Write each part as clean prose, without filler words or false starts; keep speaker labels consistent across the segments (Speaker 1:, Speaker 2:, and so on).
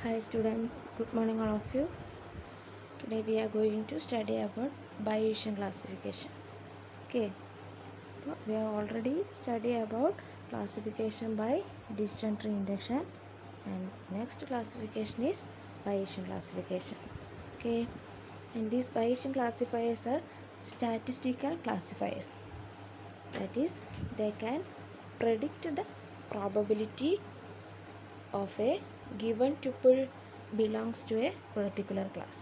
Speaker 1: Hi students, good morning all of you. Today we are going to study about Bayesian classification. Okay, so we have already studied about classification by decision tree induction, and next classification is Bayesian classification. Okay, and these Bayesian classifiers are statistical classifiers. That is, they can predict the probability of a given tuple belongs to a particular class.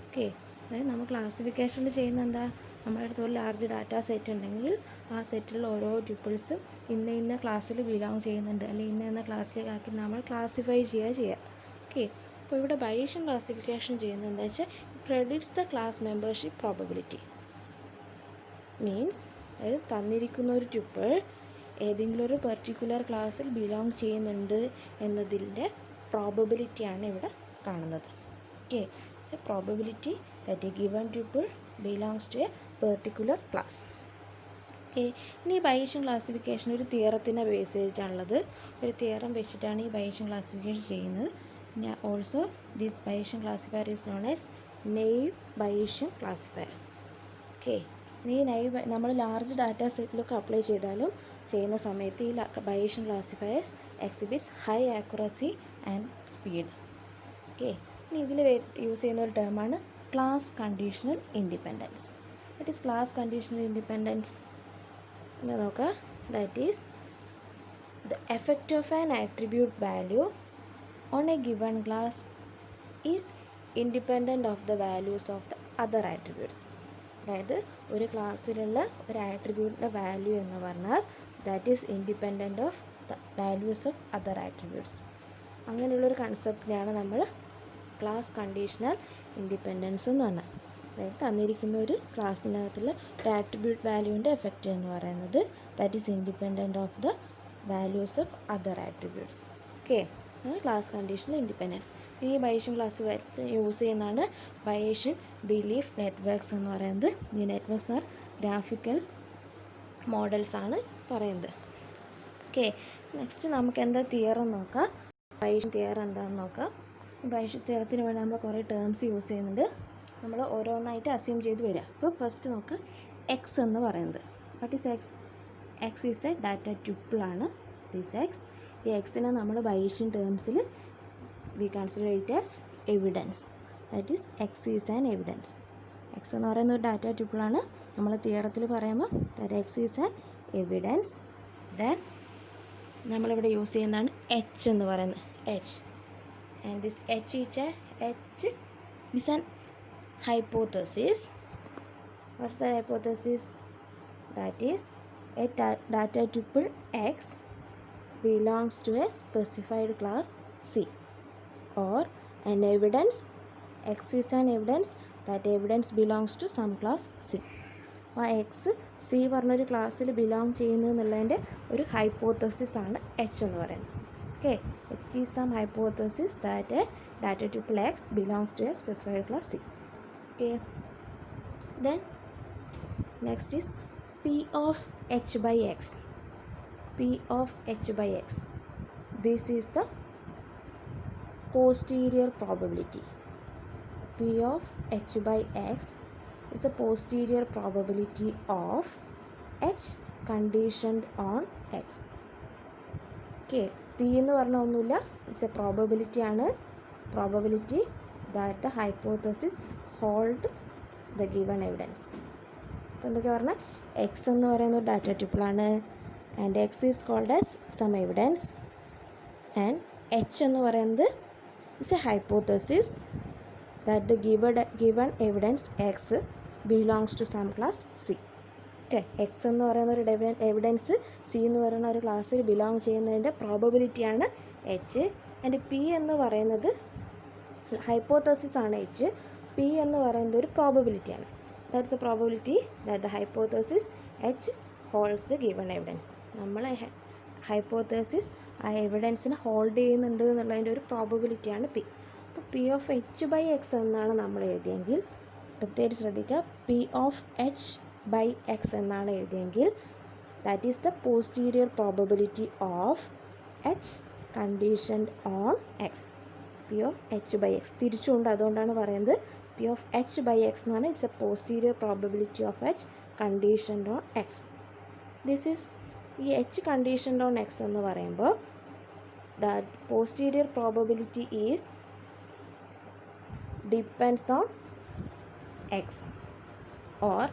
Speaker 1: Okay, അതായത് നമ്മൾ ക്ലാസിഫിക്കേഷനിൽ ചെയ്യുന്ന എന്താ, നമ്മുടെ അടുത്ത് ഒരു large data set ഉണ്ടെങ്കിൽ ആ സെറ്റിലുള്ള ഓരോ ട്യൂപ്പിൾസും ഇന്ന ക്ലാസ്സിൽ ബിലോങ് ചെയ്യുന്നുണ്ട്, അല്ലെങ്കിൽ ഇന്ന ക്ലാസ്സിലേക്ക് ആക്കി നമ്മൾ ക്ലാസിഫൈ ചെയ്യുക. ഓക്കെ, അപ്പോൾ ഇവിടെ ബയേഷ്യൻ ക്ലാസിഫിക്കേഷൻ ചെയ്യുന്നത് എന്താ വെച്ചാൽ predicts the class membership probability. Means അതായത് തന്നിരിക്കുന്ന ഒരു ട്യൂപ്പിൾ ഏതെങ്കിലും ഒരു പെർട്ടിക്കുലർ ക്ലാസ്സിൽ ബിലോങ് ചെയ്യുന്നുണ്ട് എന്നതിൻ്റെ പ്രോബബിലിറ്റിയാണ് ഇവിടെ കാണുന്നത്. Okay, the probability that a given tuple belongs to a particular class. Okay, ഇനി ബയേഷ്യൻ ക്ലാസിഫിക്കേഷൻ ഒരു തിയറത്തിനെ ബേസ് ചെയ്തിട്ടാണുള്ളത്. ഒരു തിയറം വെച്ചിട്ടാണ് ഈ ബയേഷ്യൻ ക്ലാസിഫിക്കേഷൻ ചെയ്യുന്നത്. പിന്നെ also this Bayesian classifier is known as naive Bayesian classifier. Okay, ഇനി നെയ്വ് നമ്മൾ large data സെറ്റിലൊക്കെ അപ്ലൈ ചെയ്താലും ചെയ്യുന്ന സമയത്ത് ഈ Bayesian classifiers exhibits high accuracy and speed. Okay, ഇനി ഇതിൽ യൂസ് ചെയ്യുന്ന ഒരു ടേമാണ് class conditional independence. That is class conditional independence എന്ന് നോക്കുക. That is the effect of an attribute value on a given class is independent of the values of the other attributes. അതായത് ഒരു ക്ലാസ്സിലുള്ള ഒരു ആട്രിബ്യൂട്ടിൻ്റെ വാല്യൂ എന്ന് പറഞ്ഞാൽ that is independent of the values of other attributes. അങ്ങനെയുള്ളൊരു കൺസെപ്റ്റിനെയാണ് നമ്മൾ class conditional independence എന്ന് പറഞ്ഞാൽ. അതായത് തന്നിരിക്കുന്ന ഒരു ക്ലാസ്സിനകത്തുള്ള ഒരു ആട്രിബ്യൂട്ട് വാല്യൂവിൻ്റെ എഫക്റ്റ് എന്ന് പറയുന്നത് that is independent of the values of other attributes. Okay, class conditional independence. ഈ ബയേഷ്യൻ ക്ലാസ് യൂസ് ചെയ്യുന്നതാണ് ബയേഷ്യൻ ബിലീഫ് നെറ്റ്വർക്ക്സ് എന്ന് പറയുന്നത്. ഈ നെറ്റ്വർക്ക്സ് എന്ന് പറഞ്ഞാൽ ഗ്രാഫിക്കൽ മോഡൽസാണ് പറയുന്നത്. ഓക്കെ, നെക്സ്റ്റ് നമുക്ക് എന്താ തിയറം നോക്കാം. ബയേഷ്യൻ തിയറം എന്താണെന്ന് നോക്കാം. ബയേഷ്യൻ തിയറത്തിന് വേണ്ടി നമ്മൾ കുറേ ടേംസ് യൂസ് ചെയ്യുന്നുണ്ട്. നമ്മൾ ഓരോന്നായിട്ട് അസ്യൂം ചെയ്ത് വരിക. അപ്പോൾ ഫസ്റ്റ് നോക്കുക, എക്സ് എന്ന് പറയുന്നത്. What is X? X is a data ട്യൂപ്പിളാണ് ദിസ് എക്സ്. ഈ എക്സിനെ നമ്മൾ ബയേഷ്യൻ ടേംസിൽ we consider it as evidence. That is X is an evidence. X എന്ന് പറയുന്ന ഒരു ഡാറ്റ ട്യൂപ്പിളാണ്. നമ്മൾ തിയറത്തിൽ പറയുമ്പോൾ that X is an evidence. Then നമ്മളിവിടെ യൂസ് ചെയ്യുന്നതാണ് എച്ച് എന്ന് പറയുന്നത്. H, and this H is an hypothesis. What's the hypothesis? That is a data tuple X belongs to a specified class C, or an evidence X is an evidence that evidence belongs to some class C. ആ X C പറഞ്ഞൊരു ക്ലാസ്സിൽ belong ചെയ്യുന്നു എന്നുള്ളതിൻ്റെ ഒരു hypothesis ആണ് H എന്ന് പറയുന്നത്. Okay, H is some hypothesis that a data tuple X belongs to a specified class C. Okay, then next is P of H by X. P of H by X. This is the posterior probability. P of H by X is the posterior probability of H conditioned on X. Okay, P എന്ന് പറഞ്ഞാൽ ഒന്നുമില്ല, it's a probability ആണ്. Probability that the hypothesis hold the given evidence. അപ്പോൾ എന്തൊക്കെ പറഞ്ഞാൽ X എന്ന് പറയുന്ന ഒരു ഡാറ്റ ട്യൂപ്പിളാണ്, and X is called as some evidence, and H എന്ന് പറയുന്നത് it's a hypothesis that the given evidence X belongs to some class C. Okay, X എന്ന് പറയുന്ന ഒരു എവിഡൻസ് സി എന്ന് പറയുന്ന ഒരു ക്ലാസ്സിൽ ബിലോങ് ചെയ്യുന്നതിൻ്റെ പ്രോബബിലിറ്റിയാണ് എച്ച്. ആൻഡ് പി എന്ന് പറയുന്നത് ഹൈപ്പോത്തസിസ് ആണ് എച്ച്. പി എന്ന് പറയുന്നത് ഒരു പ്രോബബിലിറ്റിയാണ്. That's a probability that the hypothesis H holds the given evidence. നമ്മൾ ഹൈപ്പോത്തസിസ് ആ എവിഡൻസിനെ ഹോൾഡ് ചെയ്യുന്നുണ്ട് എന്നുള്ളതിൻ്റെ ഒരു പ്രോബബിലിറ്റിയാണ് പി. അപ്പോൾ P of H by X എന്നാണ് നമ്മൾ എഴുതിയെങ്കിൽ പ്രത്യേകിച്ച് ശ്രദ്ധിക്കുക, P of H by X എന്നാണ് എഴുതിയെങ്കിൽ that is the posterior probability of H conditioned on X. P of H by X തിരിച്ചുകൊണ്ട്, അതുകൊണ്ടാണ് പറയുന്നത് P of H by X എന്ന് പറഞ്ഞാൽ it's A posterior probability of H conditioned on X. This is ഈ H conditioned on X എന്ന് പറയുമ്പോൾ the posterior probability is depends on X or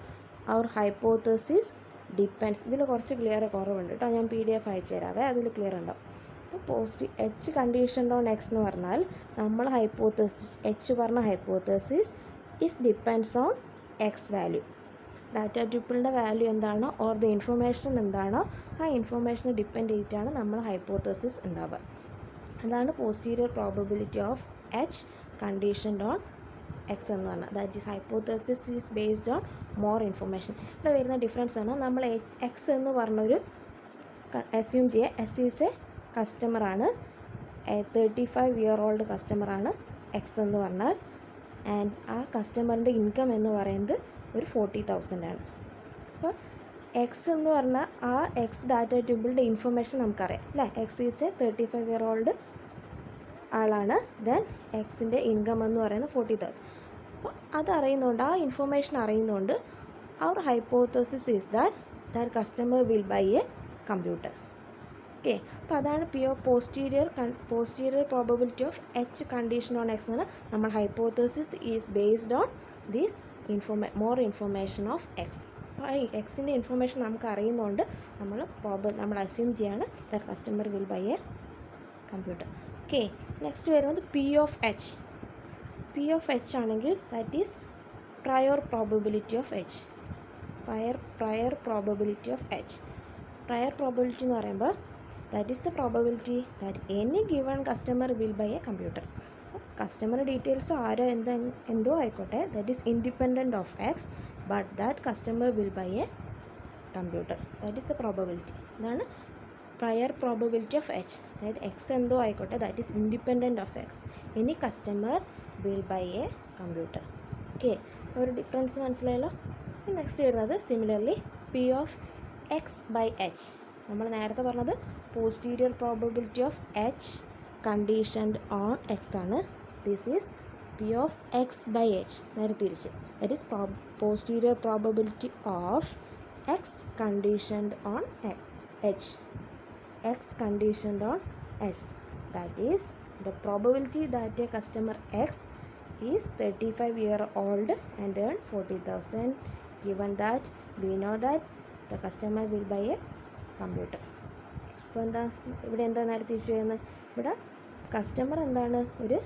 Speaker 1: our hypothesis depends. ഇതിൽ കുറച്ച് clear കുറവുണ്ട് കേട്ടോ, ഞാൻ PDF അയച്ചു തരാവേ, അതിൽ ക്ലിയർ ഉണ്ടാവും. അപ്പോൾ എച്ച് കണ്ടീഷൻഡ് ഓൺ എക്സ് എന്ന് പറഞ്ഞാൽ നമ്മൾ ഹൈപ്പോത്തസിസ്, എച്ച് പറഞ്ഞ hypothesis is depends on X value. Data ട്യൂപ്പിളിൻ്റെ വാല്യൂ എന്താണോ ഓർ ദ ഇൻഫർമേഷൻ എന്താണോ ആ ഇൻഫർമേഷനെ ഡിപ്പെൻഡ് ചെയ്തിട്ടാണ് നമ്മൾ ഹൈപ്പോത്തസിസ് ഉണ്ടാവുക. അതാണ് posterior probability of H conditioned on X എന്ന് പറഞ്ഞാൽ. That is hypothesis is based on more information. ഇവിടെ വരുന്ന ഡിഫറൻസ് ആണ്, നമ്മൾ എക്സ് എന്ന് പറഞ്ഞൊരു അസ്യൂം ചെയ്യുക. എസ് ഈസ് എ കസ്റ്റമറാണ്, 35 ഇയർ ഓൾഡ് കസ്റ്റമറാണ് എക്സ് എന്ന് പറഞ്ഞാൽ. ആൻഡ് ആ കസ്റ്റമറിൻ്റെ ഇൻകം എന്ന് പറയുന്നത് ഒരു 40,000 ആണ്. അപ്പോൾ എക്സ് എന്ന് പറഞ്ഞാൽ ആ എക്സ് ഡാറ്റ ട്യൂബിളുടെ ഇൻഫർമേഷൻ നമുക്കറിയാം അല്ലേ. X is a 35 year old ആളാണ്. ദെൻ എക്സിൻ്റെ ഇൻകം എന്ന് പറയുന്നത് 40,000. അപ്പോൾ അതറിയുന്നതുകൊണ്ട്, ആ ഇൻഫർമേഷൻ അറിയുന്നതുകൊണ്ട് അവർ hypothesis is that customer will buy a computer. Okay, അപ്പോൾ അതാണ് P of posterior probability of H condition on X എന്ന്. നമ്മൾ hypothesis is based on these more information of X. അപ്പോൾ ഈ എക്സിൻ്റെ ഇൻഫർമേഷൻ നമുക്ക് അറിയുന്നതുകൊണ്ട് നമ്മൾ അസ്യൂം ചെയ്യാണ് that customer will buy a computer. Okay, next വരുന്നത് P of H. P of H ആണെങ്കിൽ that is prior probability of H. Prior probability of H. Prior probability എന്ന് പറയുമ്പോൾ that is the probability that any given customer will buy a computer. Customer details ആരോ എന്തോ ആയിക്കോട്ടെ, that is independent of X, but that customer will buy a computer. That is the probability. ഇതാണ് prior probability of H. അതായത് X എന്തോ ആയിക്കോട്ടെ, that is independent of X, any customer will buy a computer. Okay, ഒരു difference മനസ്സിലായല്ലോ. Next വരുന്നത് similarly P of X by H. നമ്മൾ നേരത്തെ പറഞ്ഞത് posterior probability of H conditioned on X ആണ്. This is P of X by H. നേരെ തിരിച്ച്, that is posterior probability of X conditioned on H. X conditioned on H, that is the probability that a customer X is 35 year old and earn 40,000, given that we know that the customer will buy a computer. അപ്പോൾ ഇവിടെ എന്താ നേരെ തിരിച്ചു വരുന്നത്? ഇവിടെ customer എന്താണ്, ഒരു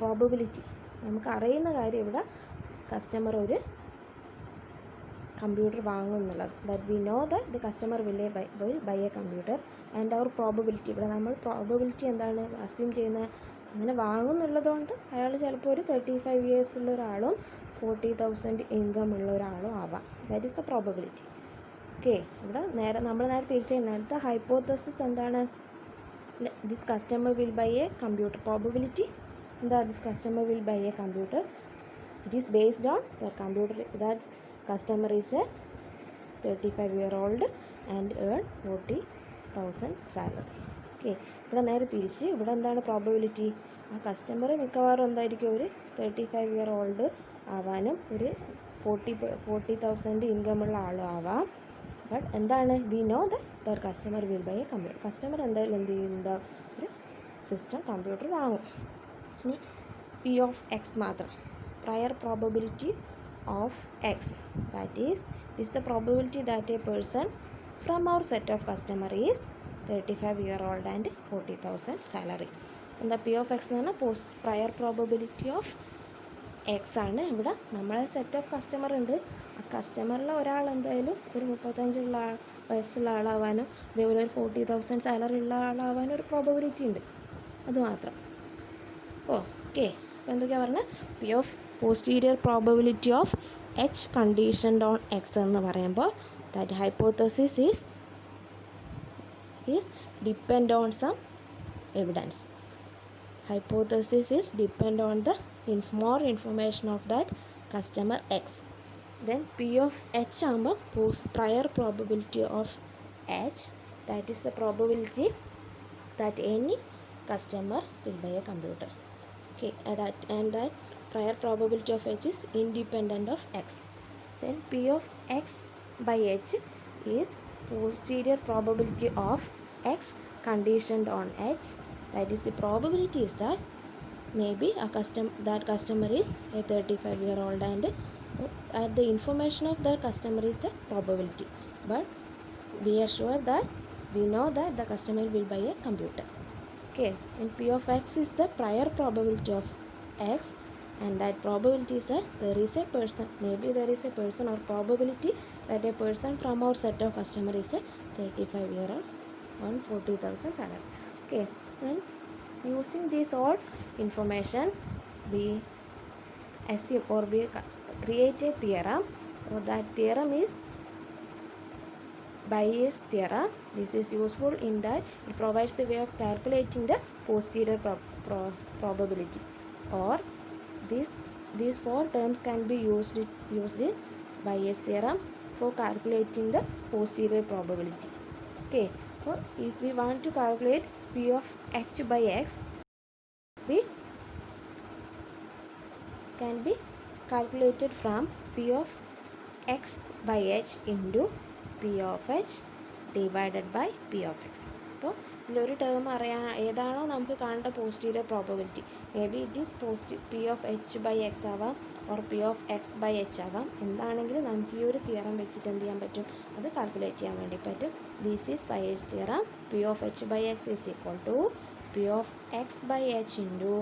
Speaker 1: probability നമുക്ക് അറിയുന്ന കാര്യം. ഇവിടെ കസ്റ്റമർ ഒരു കമ്പ്യൂട്ടർ വാങ്ങും എന്നുള്ളത്. That we know that the customer will buy a computer. And our probability, ഇവിടെ നമ്മൾ പ്രോബബിലിറ്റി എന്താണ് അസ്യൂം ചെയ്യുന്നത്, അങ്ങനെ വാങ്ങുന്നുള്ളതുകൊണ്ട് അയാൾ ചിലപ്പോൾ ഒരു 35 ഇയേഴ്സ് ഉള്ള ഒരാളും 40,000 ഇൻകം ഉള്ള ഒരാളും ആവാം. That is the probability. Okay, ഇവിടെ നമ്മൾ നേരെ തിരിച്ചു നേരത്തെ ഹൈപ്പോത്തസിസ് എന്താണ്, this customer will buy a computer. Probability എന്താ, this customer will buy a computer. It is based on the computer that customer is a 35 year old and earn 40,000 salary. Okay, ഇവിടെ നേരെ തിരിച്ച് ഇവിടെ എന്താണ് പ്രോബബിലിറ്റി, ആ customer മിക്കവാറും എന്തായിരിക്കും ഒരു 35 ഇയർ ഓൾഡ് ആവാനും ഒരു 40,000 ഇൻകമുള്ള ആളും ആവാം. ബട്ട് എന്താണ്, we know the customer will buy a computer. Customer എന്തായാലും എന്ത് ചെയ്യുന്നുണ്ടോ, ഒരു സിസ്റ്റം കമ്പ്യൂട്ടർ വാങ്ങും. ഇനി പി ഓഫ് എക്സ് മാത്രം, prior probability of x, that is the probability that a person from our set of customer is 35 year old and 40,000 salary. എന്താ P of X എന്ന് പറഞ്ഞാൽ പ്രയർ പ്രോബബിലിറ്റി ഓഫ് എക്സ് ആണ്. ഇവിടെ നമ്മളെ set of customer ഉണ്ട്, ആ കസ്റ്റമറിൽ ഒരാൾ എന്തായാലും ഒരു 35 വയസ്സുള്ള ആളാവാനും അതേപോലെ ഒരു 40,000 സാലറി ഉള്ള ആളാവാനും ഒരു പ്രോബബിലിറ്റി ഉണ്ട്, അതുമാത്രം. ഓക്കെ, അപ്പോൾ എന്തൊക്കെയാണ് പറഞ്ഞത്, P of posterior probability of H conditioned on X എന്ന് പറയുമ്പോൾ that hypothesis is depend on some evidence. Hypothesis is depend on the more information of that customer X. Then P of H ആകുമ്പോൾ prior probability of H, that is the probability that any customer will buy a computer. Okay, that prior probability of H is independent of X. Then P of X by H is posterior probability of X conditioned on H. That is, the probability is that maybe that customer is a 35-year-old, and the information of the customer is the probability, but we are sure that we know that the customer will buy a computer. Okay, and P of X is the prior probability of X, and that probability is that there is a person, maybe there is a person, or probability that a person from our set of customer is a 35-year-old on 40,000 salary. Okay, and using this all information, we assume or we create a theorem, or that theorem is Bayes theorem. This is useful in that it provides the way of calculating the posterior probability, or these four terms can be used in Bayes theorem for calculating the posterior probability. Okay, so if we want to calculate P of H by X, we can be calculated from P of X by H into P of H divided by P of X. അപ്പോൾ ഇതിലൊരു term അറിയാൻ ഏതാണോ നമുക്ക് കാണേണ്ട posterior probability, maybe it is P of H by X ആവാം, or P of X by H ആവാം. എന്താണെങ്കിലും നമുക്ക് ഈ ഒരു തിയറം വെച്ചിട്ട് എന്ത് ചെയ്യാൻ പറ്റും, അത് കാൽക്കുലേറ്റ് ചെയ്യാൻ വേണ്ടി പറ്റും. This is Bayes theorem. P of H by X is equal to P of X by H into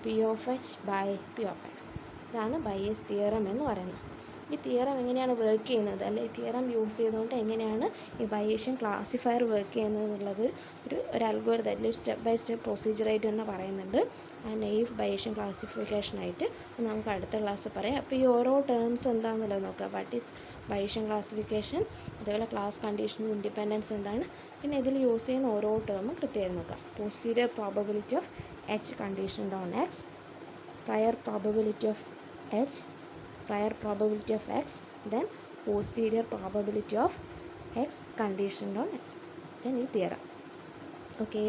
Speaker 1: P of H by P of X. ഇതാണ് ബയേസ് തിയറം എന്ന് പറയുന്നത്. ഈ തിയറം എങ്ങനെയാണ് വർക്ക് ചെയ്യുന്നത്, അല്ലെങ്കിൽ ഈ തിയറം യൂസ് ചെയ്തുകൊണ്ട് എങ്ങനെയാണ് ഈ ബയേഷ്യൻ ക്ലാസിഫയർ വർക്ക് ചെയ്യുന്നത് എന്നുള്ളത് ഒരു അൽഗോരിതം, അല്ലെങ്കിൽ സ്റ്റെപ്പ് ബൈ സ്റ്റെപ്പ് പ്രൊസീജിയറായിട്ട് തന്നെ പറയുന്നുണ്ട്. ആ നെയ്ഫ് ബയേഷ്യൻ ക്ലാസിഫിക്കേഷനായിട്ട് നമുക്ക് അടുത്ത ക്ലാസ് പറയാം. അപ്പോൾ ഈ ഓരോ ടേംസ് എന്താണെന്നുള്ളത് നോക്കുക. വാട്ട് ഈസ് ബയേഷ്യൻ ക്ലാസിഫിക്കേഷൻ, അതേപോലെ ക്ലാസ് കണ്ടീഷൻ, ഇൻഡിപെൻഡൻസ് എന്താണ്, പിന്നെ ഇതിൽ യൂസ് ചെയ്യുന്ന ഓരോ ടേമും കൃത്യമായി നോക്കാം. Posterior probability of H conditioned on X, prior probability of H, prior probability of X, then posterior probability of X conditioned on X, then ഈ theorem. Okay.